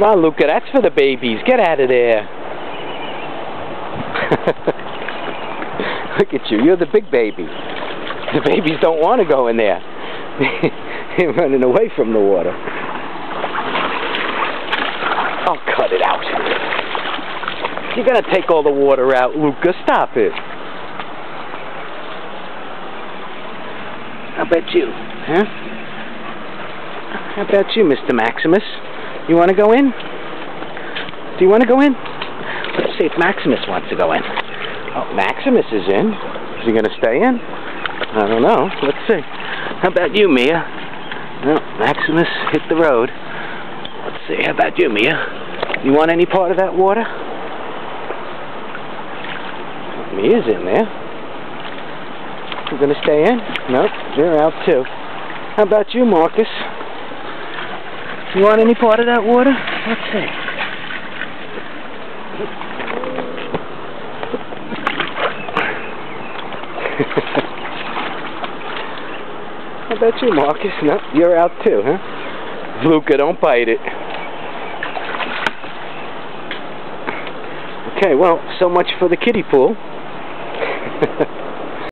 Come on, Luca, that's for the babies. Get out of there. Look at you. You're the big baby. The babies don't want to go in there. They're running away from the water. Oh, cut it out. You're going to take all the water out, Luca. Stop it. How about you? Huh? How about you, Mr. Maximus? You want to go in? Do you want to go in? Let's see if Maximus wants to go in. Oh, Maximus is in. Is he going to stay in? I don't know. Let's see. How about you, Mia? No, Maximus hit the road. Let's see. How about you, Mia? You want any part of that water? Mia's in there. You going to stay in? Nope, you're out too. How about you, Marcus? You want any part of that water? Let's see. How about you, Marcus? No, you're out too, huh? Luca, don't bite it. Okay, well, so much for the kiddie pool.